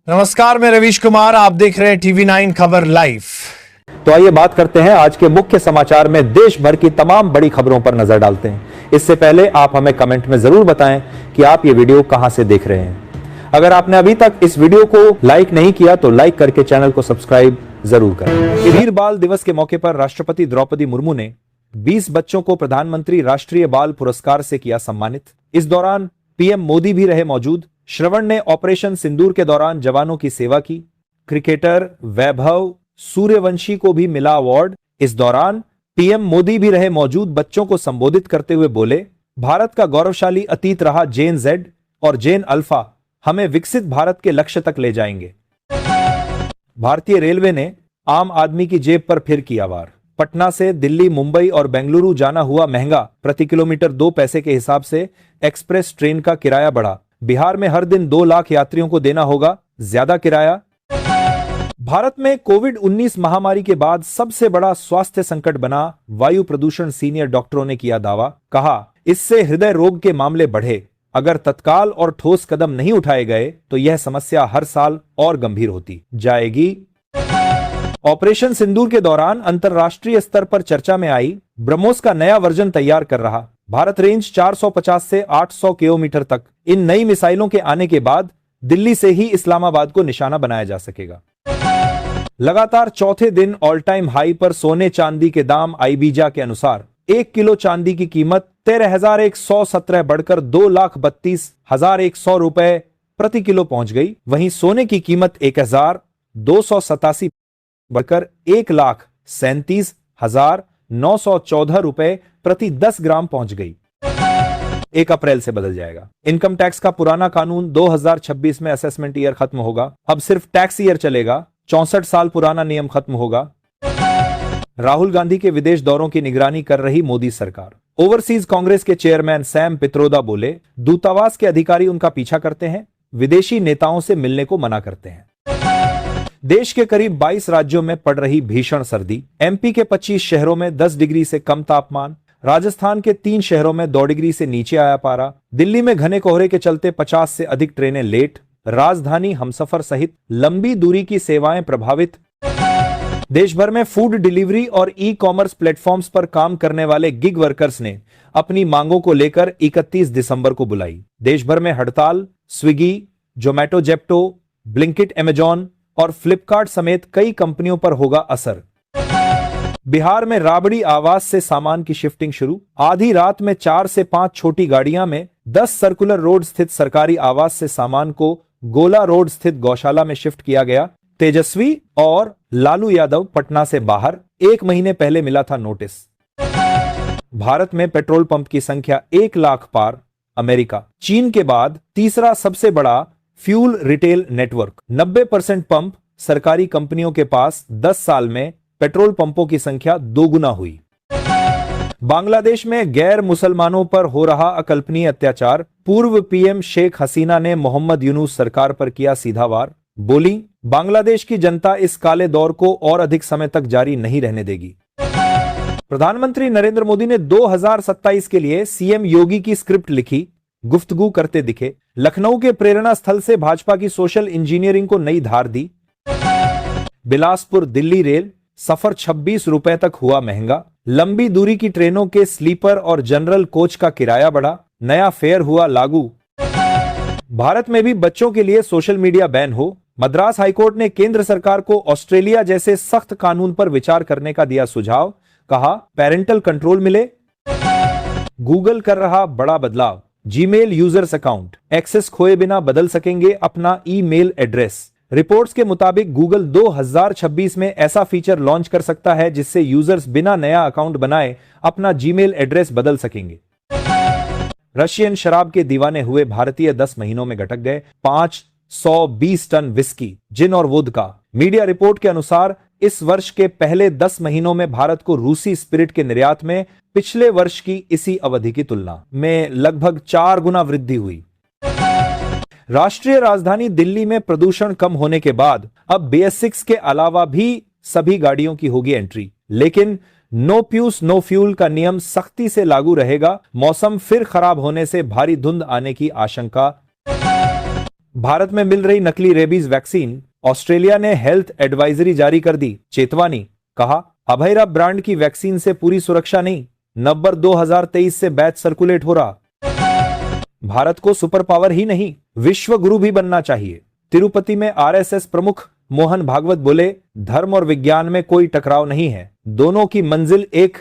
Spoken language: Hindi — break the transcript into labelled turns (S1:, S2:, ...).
S1: नमस्कार, मैं रवीश कुमार। आप देख रहे हैं टीवी9 खबर लाइव।
S2: तो आइए बात करते हैं आज के मुख्य समाचार में देश भर की तमाम बड़ी खबरों पर नजर डालते हैं। इससे पहले आप हमें कमेंट में जरूर बताएं कि आप ये वीडियो कहां से देख रहे हैं। अगर आपने अभी तक इस वीडियो को लाइक नहीं किया तो लाइक करके चैनल को सब्सक्राइब जरूर करें। वीर बाल दिवस के मौके पर राष्ट्रपति द्रौपदी मुर्मू ने 20 बच्चों को प्रधानमंत्री राष्ट्रीय बाल पुरस्कार से किया सम्मानित। इस दौरान पीएम मोदी भी रहे मौजूद। श्रवण ने ऑपरेशन सिंदूर के दौरान जवानों की सेवा की। क्रिकेटर वैभव सूर्यवंशी को भी मिला अवार्ड। इस दौरान पीएम मोदी भी रहे मौजूद। बच्चों को संबोधित करते हुए बोले, भारत का गौरवशाली अतीत रहा जेन जेड और जेन अल्फा हमें विकसित भारत के लक्ष्य तक ले जाएंगे। भारतीय रेलवे ने आम आदमी की जेब पर फिर किया वार। पटना से दिल्ली, मुंबई और बेंगलुरु जाना हुआ महंगा। प्रति किलोमीटर 2 पैसे के हिसाब से एक्सप्रेस ट्रेन का किराया बढ़ा। बिहार में हर दिन 2 लाख यात्रियों को देना होगा ज्यादा किराया। भारत में कोविड-19 महामारी के बाद सबसे बड़ा स्वास्थ्य संकट बना वायु प्रदूषण। सीनियर डॉक्टरों ने किया दावा। कहा, इससे हृदय रोग के मामले बढ़े। अगर तत्काल और ठोस कदम नहीं उठाए गए तो यह समस्या हर साल और गंभीर होती जाएगी। ऑपरेशन सिंदूर के दौरान अंतरराष्ट्रीय स्तर पर चर्चा में आई ब्रह्मोस का नया वर्जन तैयार कर रहा। भारत रेंज 450 से 800 किलोमीटर तक। इन नई मिसाइलों के आने के बाद दिल्ली से ही इस्लामाबाद को निशाना बनाया जा सकेगा। लगातार चौथे दिन ऑल टाइम हाई पर सोने चांदी के दाम। आईबीजा के अनुसार 1 किलो चांदी की कीमत 13,117 बढ़कर 2,32,100 रुपए प्रति किलो पहुंच गई। वहीं सोने की कीमत 1,287 बढ़कर 1,37,914 रुपए प्रति 10 ग्राम पहुंच गई। 1 अप्रैल से बदल जाएगा। इनकम टैक्स का पुराना कानून 2026 में असेसमेंट ईयर खत्म होगा। अब सिर्फ टैक्स ईयर चलेगा। 64 साल पुराना नियम खत्म होगा। राहुल गांधी के विदेश दौरों की निगरानी कर रही मोदी सरकार। ओवरसीज कांग्रेस के चेयरमैन सैम पित्रोदा बोले, दूतावास के अधिकारी उनका पीछा करते हैं, विदेशी नेताओं से मिलने को मना करते हैं। देश के करीब 22 राज्यों में पड़ रही भीषण सर्दी। एमपी के 25 शहरों में 10 डिग्री से कम तापमान। राजस्थान के 3 शहरों में 2 डिग्री से नीचे आया पारा। दिल्ली में घने कोहरे के चलते 50 से अधिक ट्रेनें लेट। राजधानी हमसफर सहित लंबी दूरी की सेवाएं प्रभावित। देश भर में फूड डिलीवरी और ई कॉमर्स प्लेटफॉर्म्स पर काम करने वाले गिग वर्कर्स ने अपनी मांगों को लेकर 31 दिसंबर को बुलाई। देश भर में हड़ताल। Swiggy, Zomato, Zepto, Blinkit, Amazon और फ्लिपकार्ट समेत कई कंपनियों पर होगा असर। बिहार में राबड़ी आवास से सामान की शिफ्टिंग शुरू। आधी रात में 4 से 5 छोटी गाड़ियां में 10 सर्कुलर रोड स्थित सरकारी आवास से सामान को गोला रोड स्थित गौशाला में शिफ्ट किया गया। तेजस्वी और लालू यादव पटना से बाहर। 1 महीने पहले मिला था नोटिस। भारत में पेट्रोल पंप की संख्या 1 लाख पार। अमेरिका चीन के बाद तीसरा सबसे बड़ा फ्यूल रिटेल नेटवर्क। 90% पंप सरकारी कंपनियों के पास। 10 साल में पेट्रोल पंपों की संख्या 2 गुना हुई। बांग्लादेश में गैर मुसलमानों पर हो रहा अकल्पनीय अत्याचार। पूर्व पीएम शेख हसीना ने मोहम्मद यूनुस सरकार पर किया सीधा वार। बोली, बांग्लादेश की जनता इस काले दौर को और अधिक समय तक जारी नहीं रहने देगी। प्रधानमंत्री नरेंद्र मोदी ने 2027 के लिए सीएम योगी की स्क्रिप्ट लिखी। गुफ्तगू करते दिखे। लखनऊ के प्रेरणा स्थल से भाजपा की सोशल इंजीनियरिंग को नई धार दी। बिलासपुर दिल्ली रेल सफर 26 रुपए तक हुआ महंगा। लंबी दूरी की ट्रेनों के स्लीपर और जनरल कोच का किराया बढ़ा। नया फेयर हुआ लागू। भारत में भी बच्चों के लिए सोशल मीडिया बैन हो। मद्रास हाईकोर्ट ने केंद्र सरकार को ऑस्ट्रेलिया जैसे सख्त कानून पर विचार करने का दिया सुझाव। कहा, पेरेंटल कंट्रोल मिले। गूगल कर रहा बड़ा बदलाव। जीमेल यूजर्स अकाउंट एक्सेस खोए बिना बदल सकेंगे अपना ईमेल एड्रेस। रिपोर्ट्स के मुताबिक गूगल 2026 में ऐसा फीचर लॉन्च कर सकता है जिससे यूजर्स बिना नया अकाउंट बनाए अपना जीमेल एड्रेस बदल सकेंगे। रशियन शराब के दीवाने हुए भारतीय 10 महीनों में घटक गए 520 टन विस्की, जिन और वोदका। मीडिया रिपोर्ट के अनुसार इस वर्ष के पहले 10 महीनों में भारत को रूसी स्पिरिट के निर्यात में पिछले वर्ष की इसी अवधि की तुलना में लगभग 4 गुना वृद्धि हुई। राष्ट्रीय राजधानी दिल्ली में प्रदूषण कम होने के बाद अब BS6 के अलावा भी सभी गाड़ियों की होगी एंट्री। लेकिन नो प्यूस नो फ्यूल का नियम सख्ती से लागू रहेगा। मौसम फिर खराब होने से भारी धुंध आने की आशंका। भारत में मिल रही नकली रेबीज वैक्सीन, ऑस्ट्रेलिया ने हेल्थ एडवाइजरी जारी कर दी चेतावनी, कहा अभयरा ब्रांड की वैक्सीन से पूरी सुरक्षा नहीं, नवंबर 2023 से बैच सर्कुलेट हो रहा। भारत को सुपर पावर ही नहीं विश्व गुरु भी बनना चाहिए। तिरुपति में आरएसएस प्रमुख मोहन भागवत बोले, धर्म और विज्ञान में कोई टकराव नहीं है, दोनों की मंजिल एक